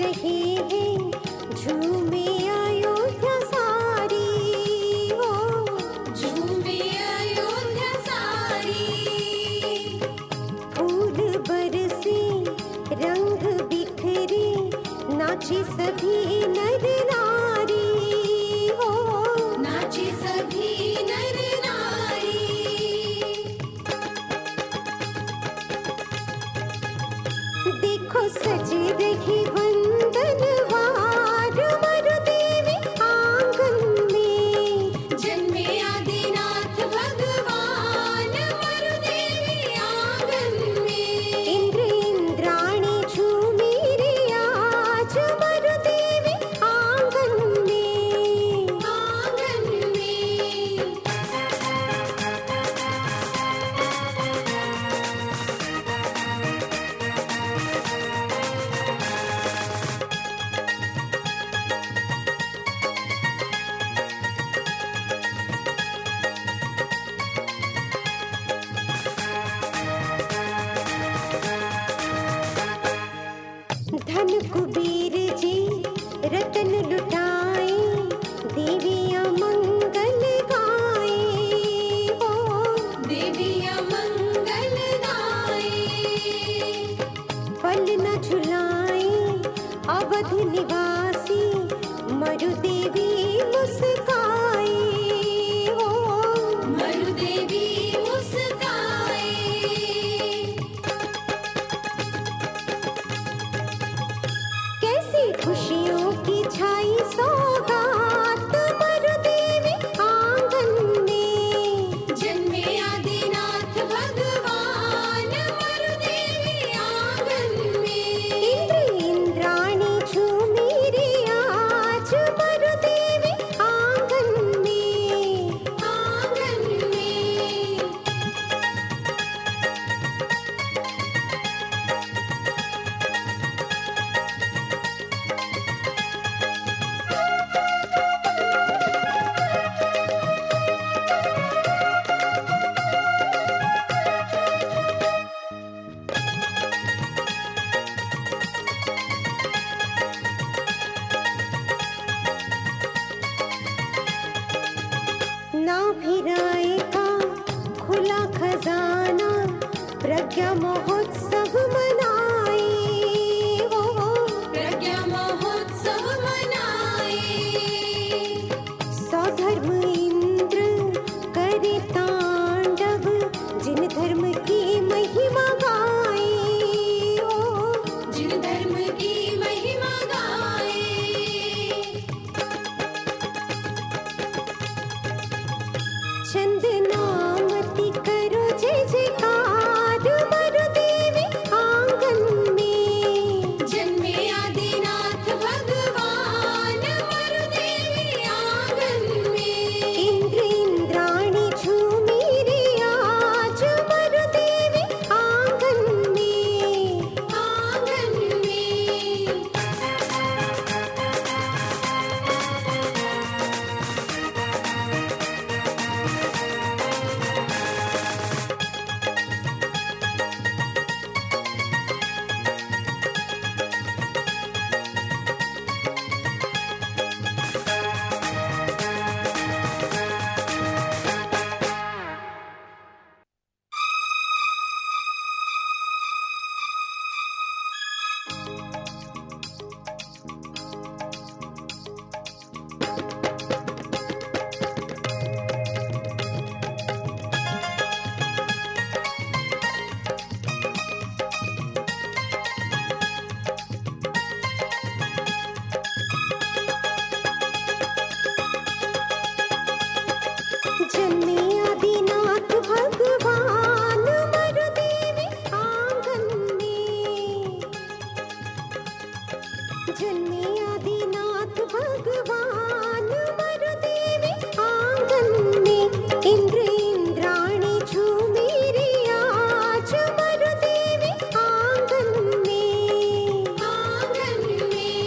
रहे हैं झूमे अयोध्या सारी, हो झूमे अयोध्या सारी। फूल बरसे रंग बिखरे नाचे सभी नर नारी, हो नाचे सभी नर नारी। देखो सज रही वंदनवार मरुदेवी आंगन में, जन्मे आदिनाथ भगवान मरुदेवी आंगन में। इंद्र इंद्राणी झूमी रे आज मरुदेवी आंगन में, आंगन में। धन कुबेर जी रतन लुटाए देवियां मंगल गाए, हो देवियां मंगल गाए। फल न झुलाए अवध निवासी मरुदेवी मुस्काए, हो मरुदेवी मुस्काए। कैसी खुशियों की छाई सौगात मरुदेवी आंगन में, जन्मे आदिनाथ भगवान मरुदेवी आंगन में। इंद्र इंद्राणी झूमी रे आज मरुदेवी आंगन में, आंगन में। नाभिराय का खुला खजाना प्रज्ञा महोत्सव मनाए, हो प्रज्ञा महोत्सव मनाए। सौधर्म इंद्र करे तांडव जिन धर्म की महिमा गाए, हो जिन धर्म की महिमा गाए। चंदनामती करो जय जयकार मरुदेवी आंगन में, जन्मे आदिनाथ भगवान मरुदेवी आंगन में। इंद्र इंद्राणी झूमी रे आज मरुदेवी आंगन में, आंगन में। जन्मे आदिनाथ भगवान मरुदेवी आंगन में, जन्मे आदिनाथ भगवान मरुदेवी आंगन में। इंद्र इंद्राणी झूमी रे आज मरुदेवी आंगन में, आंगन में।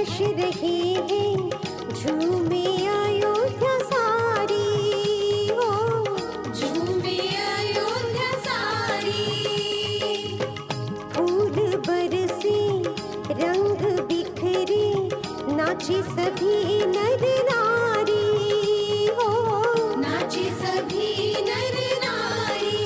हर्ष रहे हैं झूमे अयोध्या सारी हो, झूमे अयोध्या सारी। फूल बरसे रंग बिखरे नाचे सभी नर नारी हो, नाचे सभी नर नारी।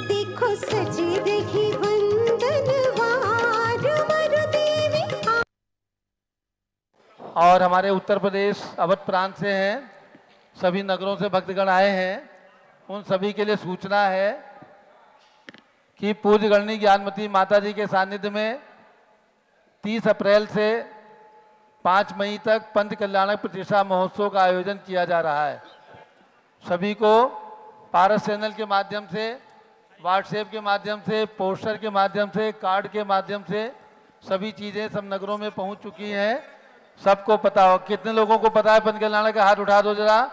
देखो सज रही वंदनवार मरुदेवी और हमारे उत्तर प्रदेश अवध प्रांत से हैं, सभी नगरों से भक्तगण आए हैं। उन सभी के लिए सूचना है कि पूज्य गणनी ज्ञानमती माता जी के सानिध्य में 30 अप्रैल से 5 मई तक पंच कल्याणक प्रतिष्ठा महोत्सव का आयोजन किया जा रहा है। सभी को पारस चैनल के माध्यम से, व्हाट्सएप के माध्यम से, पोस्टर के माध्यम से, कार्ड के माध्यम से सभी चीज़ें सब नगरों में पहुंच चुकी हैं। सबको पता हो। कितने लोगों को पता है पंच कल्याणक का? हाथ उठा दो जरा।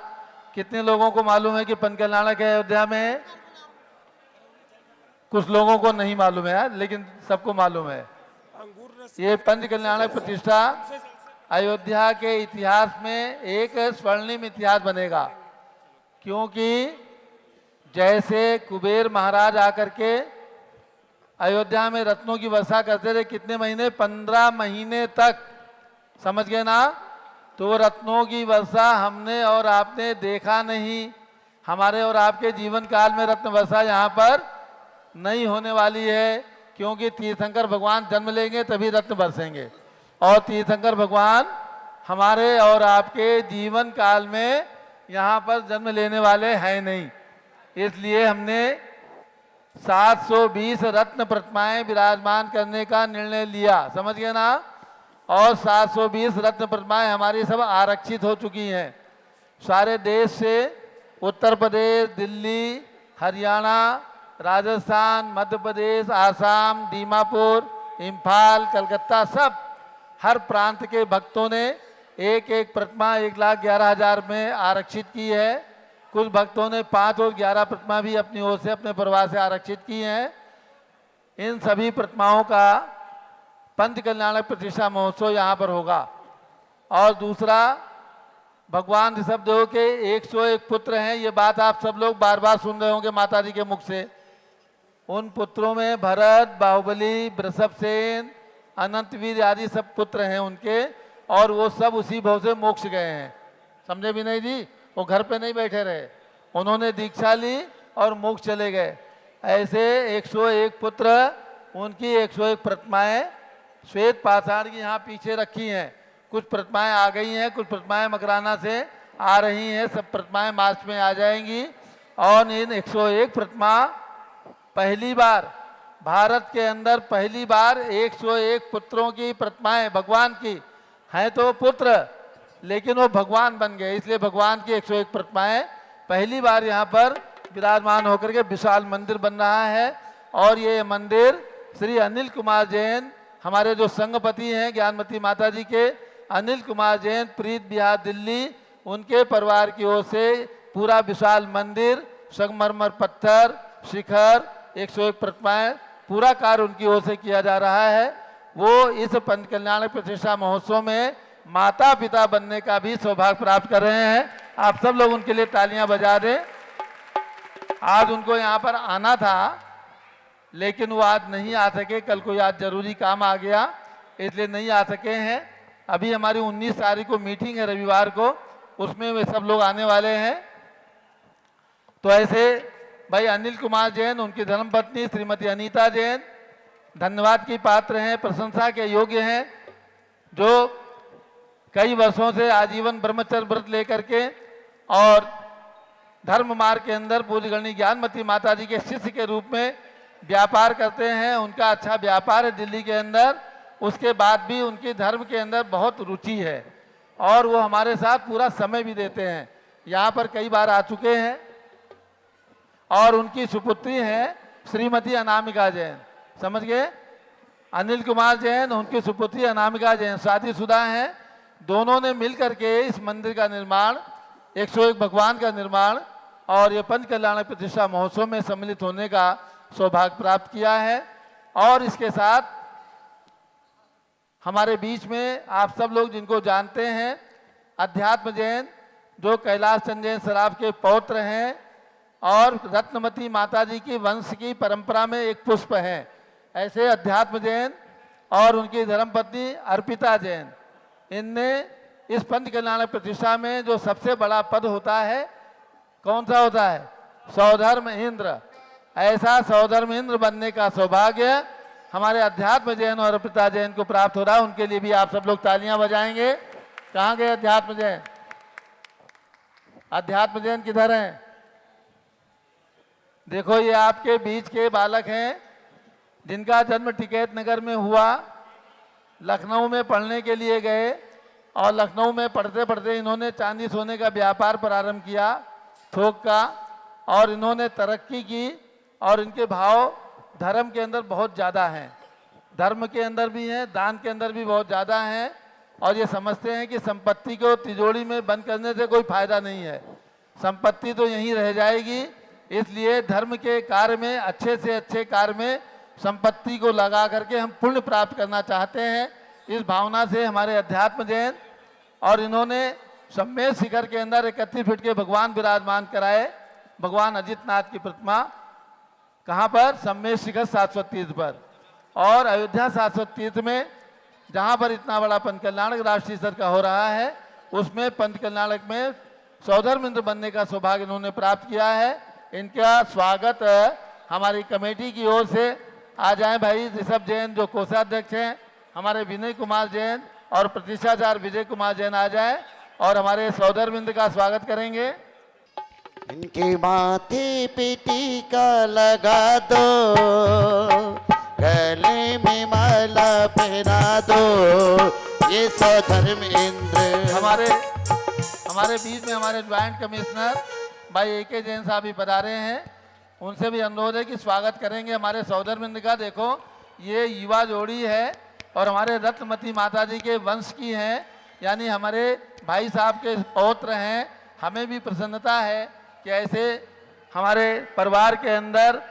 कितने लोगों को मालूम है कि पंच कल्याणक है अयोध्या में? कुछ लोगों को नहीं मालूम है, लेकिन सबको मालूम है। ये पंच कल्याणक प्रतिष्ठा अयोध्या के इतिहास में एक स्वर्णिम इतिहास बनेगा, क्योंकि जैसे कुबेर महाराज आकर के अयोध्या में रत्नों की वर्षा करते थे, कितने महीने? 15 महीने तक, समझ गए ना? तो वो रत्नों की वर्षा हमने और आपने देखा नहीं। हमारे और आपके जीवन काल में रत्न वर्षा यहाँ पर नहीं होने वाली है, क्योंकि तीर्थंकर भगवान जन्म लेंगे तभी रत्न बरसेंगे, और तीर्थंकर भगवान हमारे और आपके जीवन काल में यहाँ पर जन्म लेने वाले हैं नहीं। इसलिए हमने 720 रत्न प्रतिमाएं विराजमान करने का निर्णय लिया, समझ गए ना? और 720 रत्न प्रतिमाएं हमारी सब आरक्षित हो चुकी हैं। सारे देश से, उत्तर प्रदेश, दिल्ली, हरियाणा, राजस्थान, मध्य प्रदेश, आसाम, दीमापुर, इम्फाल, कलकत्ता, सब हर प्रांत के भक्तों ने एक एक प्रतिमा 1,11,000 में आरक्षित की है। कुछ भक्तों ने 5 और 11 प्रतिमा भी अपनी ओर से, अपने परिवार से आरक्षित की हैं। इन सभी प्रतिमाओं का पंच कल्याणक प्रतिष्ठा महोत्सव यहाँ पर होगा। और दूसरा, भगवान ऋषभदेव के 101 पुत्र हैं, ये बात आप सब लोग बार बार सुन रहे होंगे माता जी के मुख से। उन पुत्रों में भरत, बाहुबली, वृषभसेन, अनंतवीर आदि सब पुत्र हैं उनके, और वो सब उसी भाव से मोक्ष गए हैं। समझे भी नहीं जी? वो घर पे नहीं बैठे रहे, उन्होंने दीक्षा ली और मोक्ष चले गए। ऐसे 101 पुत्र, उनकी 101 प्रतिमाएं श्वेत पाषाण की यहाँ पीछे रखी हैं। कुछ प्रतिमाएं आ गई हैं, कुछ प्रतिमाएं मकराना से आ रही हैं, सब प्रतिमाएं मार्च में आ जाएंगी। और इन 101 प्रतिमा पहली बार भारत के अंदर, पहली बार 101 पुत्रों की प्रतिमाएं भगवान की हैं, तो पुत्र लेकिन वो भगवान बन गए, इसलिए भगवान की 101 प्रतिमाएं पहली बार यहाँ पर विराजमान होकर के विशाल मंदिर बन रहा है। और ये मंदिर श्री अनिल कुमार जैन, हमारे जो संघपति हैं ज्ञानमती माता जी के, अनिल कुमार जैन, प्रीत बिहार, दिल्ली, उनके परिवार की ओर से पूरा विशाल मंदिर, संगमरमर पत्थर, शिखर, 101 प्रतिमाएं, पूरा कार्य उनकी ओर से किया जा रहा है। वो इस पंच कल्याणक प्रतिष्ठा महोत्सव में माता पिता बनने का भी सौभाग्य प्राप्त कर रहे हैं। आप सब लोग उनके लिए तालियां बजा दें। आज उनको यहाँ पर आना था, लेकिन वो आज नहीं आ सके, कल कोई आज जरूरी काम आ गया, इसलिए नहीं आ सके हैं। अभी हमारी 19 तारीख को मीटिंग है रविवार को, उसमें वे सब लोग आने वाले हैं। तो ऐसे भाई अनिल कुमार जैन, उनकी धर्मपत्नी श्रीमती अनीता जैन धन्यवाद की पात्र हैं, प्रशंसा के योग्य हैं, जो कई वर्षों से आजीवन ब्रह्मचर्य व्रत लेकर के और धर्म मार्ग के अंदर पूज्य गणनी ज्ञानमती माता जी के शिष्य के रूप में व्यापार करते हैं। उनका अच्छा व्यापार है दिल्ली के अंदर, उसके बाद भी उनकी धर्म के अंदर बहुत रुचि है और वो हमारे साथ पूरा समय भी देते हैं। यहाँ पर कई बार आ चुके हैं। और उनकी सुपुत्री हैं श्रीमती अनामिका जैन, समझ गए? अनिल कुमार जैन, उनकी सुपुत्री अनामिका जैन शादीशुदा हैं। दोनों ने मिलकर के इस मंदिर का निर्माण, 101 भगवान का निर्माण और ये पंच कल्याणक प्रतिष्ठा महोत्सव में सम्मिलित होने का सौभाग्य प्राप्त किया है। और इसके साथ हमारे बीच में आप सब लोग जिनको जानते हैं, अध्यात्म जैन जो कैलाश चंद जैन सराफ के पौत्र हैं और रत्नमती माता जी की वंश की परंपरा में एक पुष्प हैं, ऐसे अध्यात्म जैन और उनकी धर्मपत्नी अर्पिता जैन, इनने इस पंच कल्याणक प्रतिष्ठा में जो सबसे बड़ा पद होता है, कौन सा होता है? सौधर्म इंद्र। ऐसा सौधर्म इंद्र बनने का सौभाग्य हमारे अध्यात्म जैन और अर्पिता जैन को प्राप्त हो रहा है। उनके लिए भी आप सब लोग तालियां बजाएंगे। कहाँ गए अध्यात्म जैन? अध्यात्म जैन किधर हैं? देखो, ये आपके बीच के बालक हैं जिनका जन्म टिकैत नगर में हुआ, लखनऊ में पढ़ने के लिए गए और लखनऊ में पढ़ते पढ़ते इन्होंने चांदी सोने का व्यापार प्रारंभ किया, थोक का, और इन्होंने तरक्की की और इनके भाव धर्म के अंदर बहुत ज़्यादा हैं, धर्म के अंदर भी हैं, दान के अंदर भी बहुत ज़्यादा हैं, और ये समझते हैं कि संपत्ति को तिजोरी में बंद करने से कोई फायदा नहीं है, संपत्ति तो यहीं रह जाएगी, इसलिए धर्म के कार्य में, अच्छे से अच्छे कार्य में संपत्ति को लगा करके हम पुण्य प्राप्त करना चाहते हैं। इस भावना से हमारे अध्यात्म जैन, और इन्होंने सम्मेद शिखर के अंदर 31 फीट के भगवान विराजमान कराए, भगवान अजितनाथ की प्रतिमा। कहाँ पर? सम्मेद शिखर शाश्वत तीर्थ पर। और अयोध्या शाश्वत तीर्थ में जहाँ पर इतना बड़ा पंच कल्याणक राष्ट्रीय स्तर का हो रहा है, उसमें पंच कल्याणक में सौधर्म इंद्र बनने का सौभाग्य इन्होंने प्राप्त किया है। इनका स्वागत हमारी कमेटी की ओर से आ जाए भाई ऋषभ जैन जो कोषाध्यक्ष हैं, हमारे विनय कुमार जैन और प्रतिष्ठाचार्य विजय कुमार जैन आ जाए और हमारे सौधर्म इंद्र का स्वागत करेंगे। इनके माथे पे टीका लगा दो, गले में माला पहना दो, ये सौधर्म इंद्र। हमारे बीच में हमारे ज्वाइंट कमिश्नर भाई AK जैन साहब भी पधारे हैं, उनसे भी अनुरोध है कि स्वागत करेंगे हमारे सौधर्म इंद्र का। देखो, ये युवा जोड़ी है और हमारे रत्नमती माता जी के वंश की हैं, यानी हमारे भाई साहब के पौत्र हैं। हमें भी प्रसन्नता है कि ऐसे हमारे परिवार के अंदर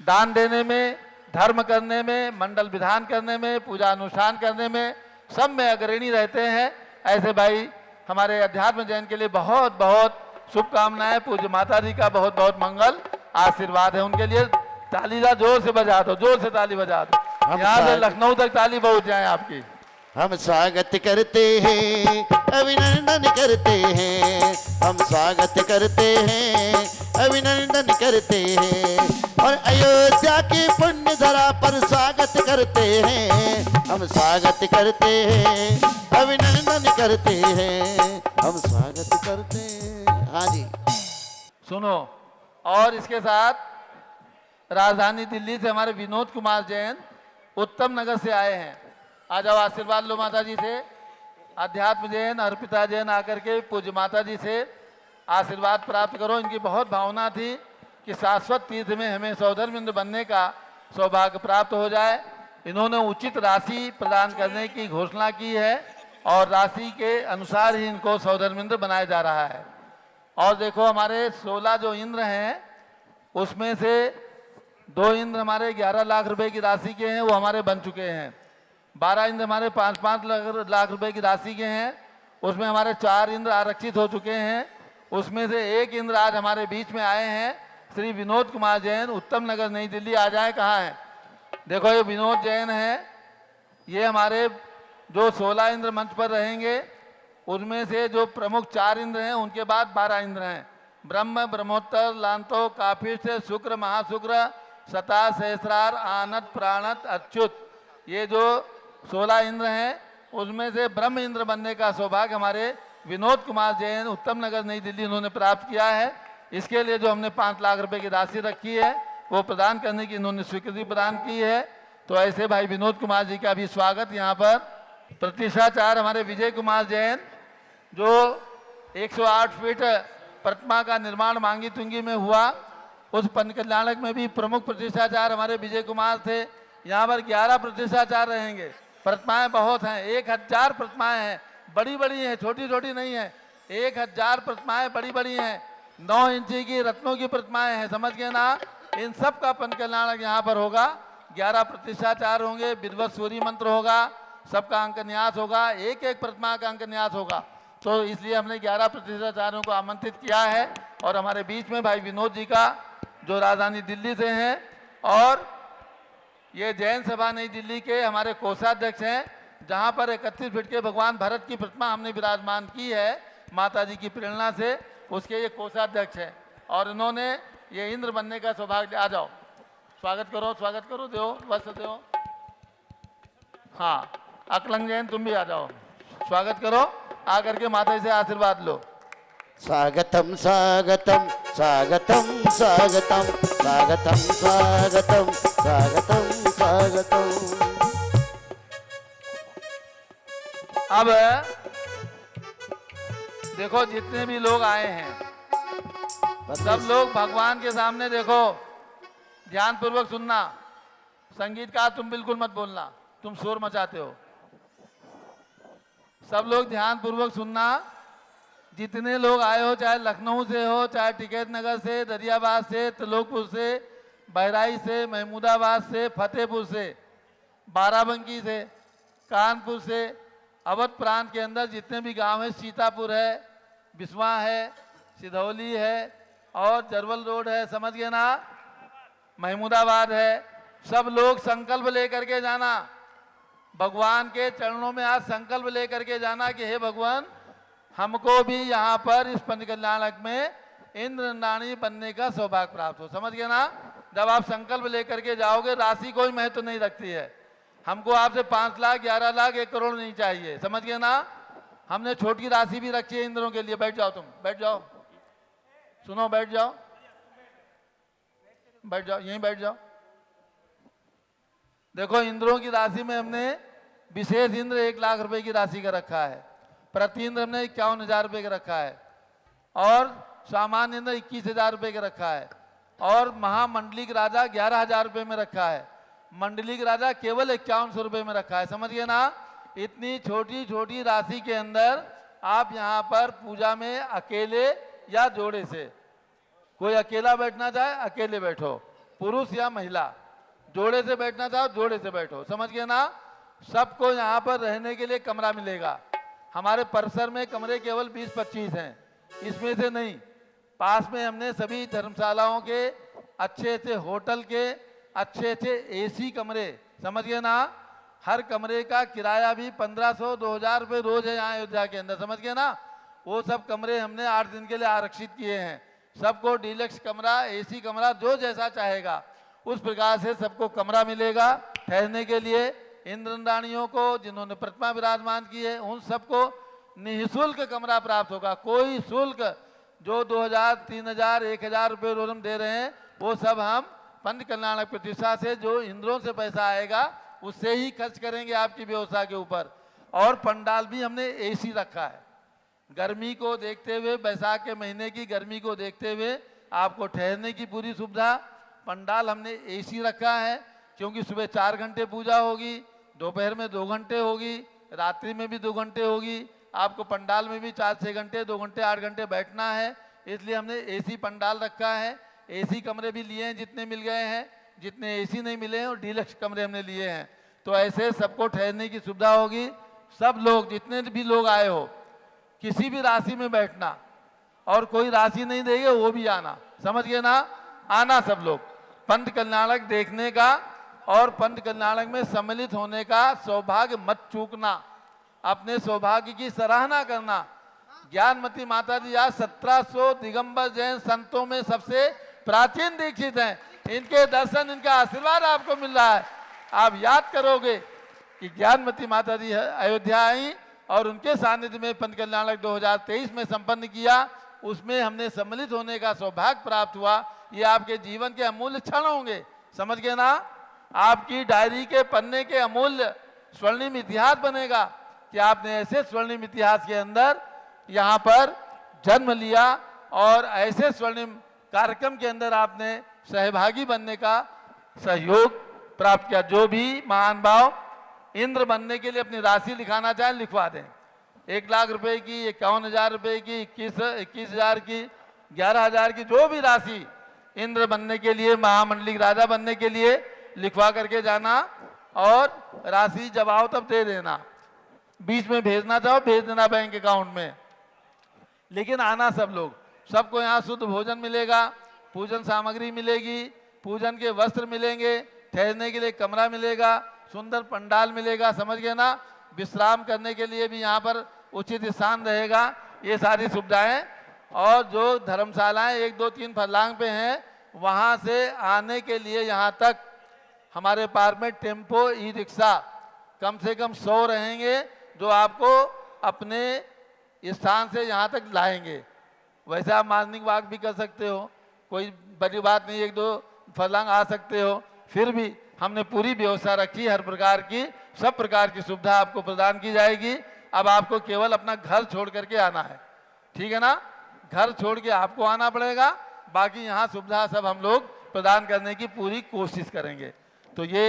दान देने में, धर्म करने में, मंडल विधान करने में, पूजा अनुष्ठान करने में, सब में अग्रणी रहते हैं। ऐसे भाई हमारे अध्यात्म जैन के लिए बहुत बहुत शुभकामनाएं। पूज्य माता जी का बहुत बहुत मंगल आशीर्वाद है उनके लिए। ताली जोर से बजा दो, जोर से ताली बजा दो, यहाँ से लखनऊ तक ताली पहुंच जाए आपकी। हम स्वागत करते हैं, अभिनंदन करते हैं, हम स्वागत करते हैं, अभिनंदन करते हैं, और अयोध्या की पुण्य धरा पर स्वागत करते हैं, हम स्वागत करते हैं, अभिनंदन करते हैं, हम स्वागत करते हैं। हाँ जी, सुनो, और इसके साथ राजधानी दिल्ली से हमारे विनोद कुमार जैन उत्तम नगर से आए हैं। आ जाओ, आशीर्वाद लो माता जी से। अध्यात्म जैन, अर्पिता जैन आकर के पूज्य माता जी से आशीर्वाद प्राप्त करो। इनकी बहुत भावना थी कि शाश्वत तीर्थ में हमें सौधर्म इंद्र बनने का सौभाग्य प्राप्त हो जाए। इन्होंने उचित राशि प्रदान करने की घोषणा की है और राशि के अनुसार ही इनको सौधर्म इंद्र बनाया जा रहा है। और देखो, हमारे 16 जो इंद्र हैं उसमें से 2 इंद्र हमारे 11 लाख रुपए की राशि के हैं, वो हमारे बन चुके हैं। 12 इंद्र हमारे 5-5 लाख रुपए की राशि के हैं, उसमें हमारे 4 इंद्र आरक्षित हो चुके हैं। उसमें से 1 इंद्र आज हमारे बीच में आए हैं, श्री विनोद कुमार जैन, उत्तम नगर नई दिल्ली। आ जाए, कहाँ हैं? देखो, ये विनोद जैन है। ये हमारे जो 16 इंद्र मंच पर रहेंगे उनमें से जो प्रमुख 4 इंद्र हैं, उनके बाद 12 इंद्र हैं। ब्रह्म, ब्रह्मोत्तर, लांतो, काफिष्ठ, शुक्र, महाशुक्र, सता, सहस्रार, आनत, प्राणत, अच्युत, ये जो 16 इंद्र हैं उसमें से ब्रह्म इंद्र बनने का सौभाग्य हमारे विनोद कुमार जैन, उत्तम नगर नई दिल्ली, इन्होंने प्राप्त किया है। इसके लिए जो हमने 5 लाख रुपए की राशि रखी है वो प्रदान करने की इन्होंने स्वीकृति प्रदान की है। तो ऐसे भाई विनोद कुमार जी का भी स्वागत यहाँ पर। प्रतिष्ठाचार्य हमारे विजय कुमार जैन जो 108 फीट प्रतिमा का निर्माण मांगी तुंगी में हुआ, उस पंच कल्याणक में भी प्रमुख प्रतिष्ठाचार्य हमारे विजय कुमार थे। यहाँ पर 11 प्रतिष्ठाचार्य रहेंगे। प्रतिमाएं बहुत हैं, 1000 प्रतिमाएं हैं, बड़ी बड़ी हैं, छोटी छोटी नहीं है। 1000 प्रतिमाएं बड़ी बड़ी हैं, 9 इंची की रत्नों की प्रतिमाएं हैं, समझ गए ना। इन सब का पंच कल्याणक यहाँ पर होगा। 11 प्रतिष्ठाचार होंगे, विद्वत सूर्य मंत्र होगा, सबका अंक न्यास होगा, एक एक प्रतिमा का अंक न्यास होगा। तो इसलिए हमने 11 प्रतिष्ठाचार्यों को आमंत्रित किया है और हमारे बीच में भाई विनोद जी का जो राजधानी दिल्ली से हैं, और ये जैन सभा नई दिल्ली के हमारे कोषाध्यक्ष हैं, जहाँ पर 31 फीट के भगवान भरत की प्रतिमा हमने विराजमान की है माता जी की प्रेरणा से, उसके ये कोषाध्यक्ष हैं और इन्होंने ये इंद्र बनने का सौभाग्य। आ जाओ, स्वागत करो, दो वस्त्र दो। हाँ, अकलंग जैन तुम भी आ जाओ, स्वागत करो, आकर के माता जी से आशीर्वाद लो। स्वागतम स्वागतम स्वागतम स्वागतम स्वागतम स्वागतम स्वागतम स्वागतम। अब देखो जितने भी लोग आए हैं सब लोग भगवान के सामने देखो, ध्यान पूर्वक सुनना। संगीतकार तुम बिल्कुल मत बोलना, तुम शोर मचाते हो। सब लोग ध्यान पूर्वक सुनना। जितने लोग आए हो, चाहे लखनऊ से हो, चाहे टिकैत नगर से, दरियाबाद से, त्रिलोकपुर से, बहराइच से, महमूदाबाद से, फतेहपुर से, बाराबंकी से, कानपुर से, अवध प्रांत के अंदर जितने भी गांव हैं, सीतापुर है, बिस्वा है, सिधौली है और जरवल रोड है, समझ गए ना, महमूदाबाद है। सब लोग संकल्प लेकर के जाना, भगवान के चरणों में आज संकल्प लेकर के जाना कि हे भगवान, हमको भी यहाँ पर इस पंचकल्याणक में इंद्रनाणी बनने का सौभाग्य प्राप्त हो। समझ गए ना। जब आप संकल्प लेकर के जाओगे, राशि कोई महत्व नहीं रखती है। हमको आपसे 5 लाख, 11 लाख, 1 करोड़ नहीं चाहिए, समझ गए ना। हमने छोटी राशि भी रखी है इंद्रों के लिए। बैठ जाओ, तुम बैठ जाओ, सुनो, बैठ जाओ, बैठ जाओ, यहीं बैठ जाओ। देखो, इंद्रों की राशि में हमने विशेष इंद्र 1 लाख रुपए की राशि का रखा है, प्रति इंद्र हमने 51,000 रुपये का रखा है, और सामान्य इंद्र 21,000 रुपये का रखा है, और महामंडलिक राजा 11,000 रुपये में रखा है, मंडलिक राजा केवल 5100 रुपये में रखा है। समझिए ना। इतनी छोटी छोटी राशि के अंदर आप यहाँ पर पूजा में अकेले या जोड़े से, कोई अकेला बैठना चाहे अकेले बैठो, पुरुष या महिला, जोड़े से बैठना चाहो जोड़े से बैठो, समझ गए ना। सबको यहाँ पर रहने के लिए कमरा मिलेगा। हमारे परिसर में कमरे केवल 20-25 हैं, इसमें से नहीं। पास में हमने सभी धर्मशालाओं के, अच्छे अच्छे होटल के, अच्छे अच्छे एसी कमरे, समझ गए ना। हर कमरे का किराया भी 1500-2000 रुपये रोज है यहाँ अयोध्या के अंदर, समझ गए ना। वो सब कमरे हमने 8 दिन के लिए आरक्षित किए हैं। सबको डीलक्स कमरा, एसी कमरा, जो जैसा चाहेगा उस प्रकार से सबको कमरा मिलेगा ठहरने के लिए। इंद्ररानियों को जिन्होंने प्रतिमा विराजमान की है उन सबको निःशुल्क कमरा प्राप्त होगा। कोई शुल्क जो 2000, 3000, 1000 रुपये रोज हम दे रहे हैं, वो सब हम पंच कल्याणक प्रतिष्ठा से जो इंद्रों से पैसा आएगा उससे ही खर्च करेंगे आपकी व्यवस्था के ऊपर। और पंडाल भी हमने एसी रखा है। गर्मी को देखते हुए, बैसाख के महीने की गर्मी को देखते हुए आपको ठहरने की पूरी सुविधा। पंडाल हमने एसी रखा है क्योंकि सुबह 4 घंटे पूजा होगी, दोपहर में 2 घंटे होगी, रात्रि में भी 2 घंटे होगी। आपको पंडाल में भी 4-6 घंटे, 2 घंटे, 8 घंटे बैठना है, इसलिए हमने एसी पंडाल रखा है। एसी कमरे भी लिए हैं जितने मिल गए हैं, जितने एसी नहीं मिले हैं और डीलक्स कमरे हमने लिए हैं। तो ऐसे सबको ठहरने की सुविधा होगी। सब लोग, जितने भी लोग आए हो, किसी भी राशि में बैठना, और कोई राशि नहीं देंगे वो भी आना, समझ गए ना। आना सब लोग, पंच कल्याणक देखने का और पंच कल्याणक में सम्मिलित होने का सौभाग्य मत चूकना। अपने सौभाग्य की सराहना करना। ज्ञानमती माता जी आज 1700 दिगंबर जैन संतों में सबसे प्राचीन दीक्षित हैं। इनके दर्शन, इनका आशीर्वाद आपको मिल रहा है। आप याद करोगे कि ज्ञानमती माता जी अयोध्या आई और उनके सानिध्य में पंच कल्याणक 2023 में संपन्न किया। उसमें हमने सम्मिलित होने का सौभाग्य प्राप्त हुआ। ये आपके जीवन के अमूल्य क्षण होंगे, समझ गए ना। आपकी डायरी के पन्ने के अमूल्य स्वर्णिम इतिहास बनेगा कि आपने ऐसे स्वर्णिम इतिहास के अंदर यहाँ पर जन्म लिया और ऐसे स्वर्णिम कार्यक्रम के अंदर आपने सहभागी बनने का सहयोग प्राप्त किया। जो भी महान भाव इंद्र बनने के लिए अपनी राशि लिखाना चाहें लिखवा दें। 1 लाख रुपए की, 51,000 रुपए की, 21,000 की, 11,000 की, जो भी राशि इंद्र बनने के लिए, महामंडलिक राजा बनने के लिए लिखवा करके जाना और राशि जब आओ तब दे देना। बीच में भेजना चाहो भेज देना बैंक अकाउंट में, लेकिन आना सब लोग। सबको यहाँ शुद्ध भोजन मिलेगा, पूजन सामग्री मिलेगी, पूजन के वस्त्र मिलेंगे, ठहरने के लिए कमरा मिलेगा, सुंदर पंडाल मिलेगा, समझ गए ना। विश्राम करने के लिए भी यहाँ पर उचित स्थान रहेगा, ये सारी सुविधाएं। और जो धर्मशालाएं 1, 2, 3 फरलांग पे हैं, वहाँ से आने के लिए यहाँ तक हमारे पास में टेम्पो ई रिक्शा कम से कम 100 रहेंगे, जो आपको अपने स्थान से यहाँ तक लाएंगे। वैसे आप मॉर्निंग वॉक भी कर सकते हो, कोई बड़ी बात नहीं, 1, 2 फरलांग आ सकते हो। फिर भी हमने पूरी व्यवस्था रखी, हर प्रकार की, सब प्रकार की सुविधा आपको प्रदान की जाएगी। अब आपको केवल अपना घर छोड़ करके आना है, ठीक है ना। घर छोड़ के आपको आना पड़ेगा, बाकी यहाँ सुविधा सब हम लोग प्रदान करने की पूरी कोशिश करेंगे। तो ये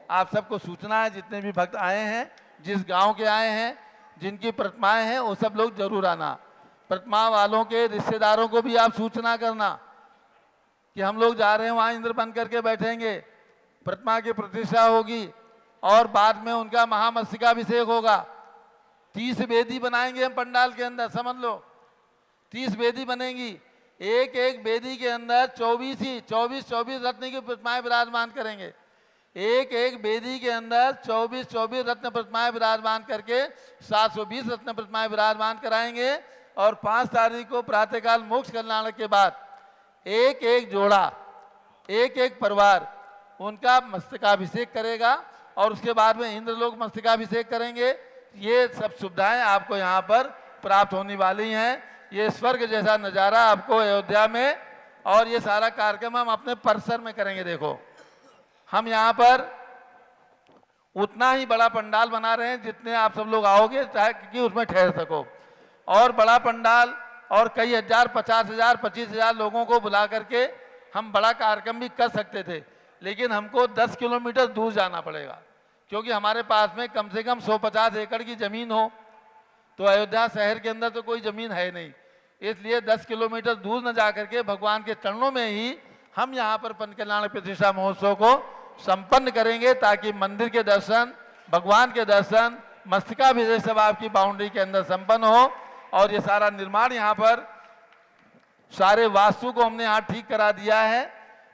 आप सबको सूचना है, जितने भी भक्त आए हैं, जिस गांव के आए हैं, जिनकी प्रतिमाएं हैं, वो सब लोग जरूर आना। प्रतिमा वालों के रिश्तेदारों को भी आप सूचना करना कि हम लोग जा रहे हैं, वहाँ इंद्र बन करके बैठेंगे, प्रतिमा की प्रतिष्ठा होगी और बाद में उनका महामस्तकाभिषेक होगा। 30 वेदी बनाएंगे हम पंडाल के अंदर, समझ लो 30 वेदी बनेगी। एक एक वेदी के अंदर 24 रत्न की प्रतिमाएं विराजमान करेंगे। एक एक वेदी के अंदर 24 रत्न प्रतिमाएं विराजमान करके 720 रत्न प्रतिमाएं विराजमान कराएंगे। और 5 तारीख को प्रातःकाल मोक्ष कल्याण के बाद एक एक जोड़ा, एक एक परिवार उनका मस्तकाभिषेक करेगा और उसके बाद में इंद्र लोग मस्तकाभिषेक करेंगे। ये सब सुविधाएं आपको यहाँ पर प्राप्त होने वाली हैं। ये स्वर्ग जैसा नज़ारा आपको अयोध्या में, और ये सारा कार्यक्रम हम अपने परिसर में करेंगे। देखो हम यहाँ पर उतना ही बड़ा पंडाल बना रहे हैं जितने आप सब लोग आओगे, चाहे कि उसमें ठहर सको। और बड़ा पंडाल और कई हजार, 50,000, 25,000 लोगों को बुला करके हम बड़ा कार्यक्रम भी कर सकते थे, लेकिन हमको 10 किलोमीटर दूर जाना पड़ेगा, क्योंकि हमारे पास में कम से कम 150 एकड़ की ज़मीन हो। तो अयोध्या शहर के अंदर तो कोई ज़मीन है नहीं, इसलिए 10 किलोमीटर दूर न जा करके भगवान के चरणों में ही हम यहाँ पर पंचकल्याण प्रतिष्ठा महोत्सव को संपन्न करेंगे, ताकि मंदिर के दर्शन, भगवान के दर्शन, मस्तकाभिषेक सब आपकी बाउंड्री के अंदर संपन्न हो। और ये सारा निर्माण यहाँ पर सारे वास्तु को हमने यहाँ ठीक करा दिया है।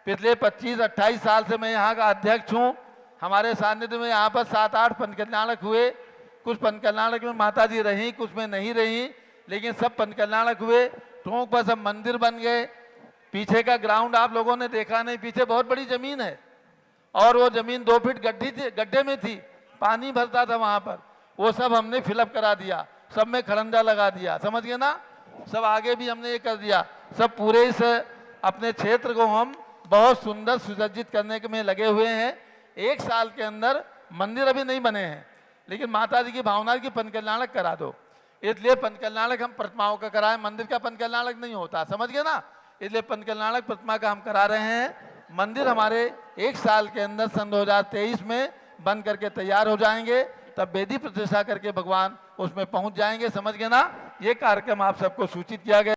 पिछले 25-28 साल से मैं यहाँ का अध्यक्ष हूँ। हमारे सानिध्य में यहाँ पर 7-8 पंचकल्याणक हुए। कुछ पंचकल्याणक में माता जी रहीं, कुछ में नहीं रहीं, लेकिन सब पंचकल्याणक हुए। टोंक पर सब मंदिर बन गए। पीछे का ग्राउंड आप लोगों ने देखा नहीं, पीछे बहुत बड़ी जमीन है और वो जमीन 2 फीट गड्ढे में थी, पानी भरता था वहाँ पर। वो सब हमने फिलअप करा दिया, सब में खड़ंजा लगा दिया, समझ गए ना। सब आगे भी हमने ये कर दिया। सब पूरे इस अपने क्षेत्र को हम बहुत सुंदर सुसज्जित करने में लगे हुए हैं। 1 साल के अंदर मंदिर अभी नहीं बने हैं, लेकिन माता जी की भावना की पंचकल्याणक करा दो, इसलिए पंचकल्याणक हम प्रतिमाओं का कराएं। मंदिर का पंचकल्याणक नहीं होता, समझ गए ना, इसलिए पंचकल्याणक प्रतिमा का हम करा रहे हैं। मंदिर हमारे 1 साल के अंदर सन 2023 में बन करके तैयार हो जाएंगे, तब वेदी प्रतिष्ठा करके भगवान उसमें पहुंच जाएंगे, समझ गए ना। ये कार्यक्रम आप सबको सूचित किया गया।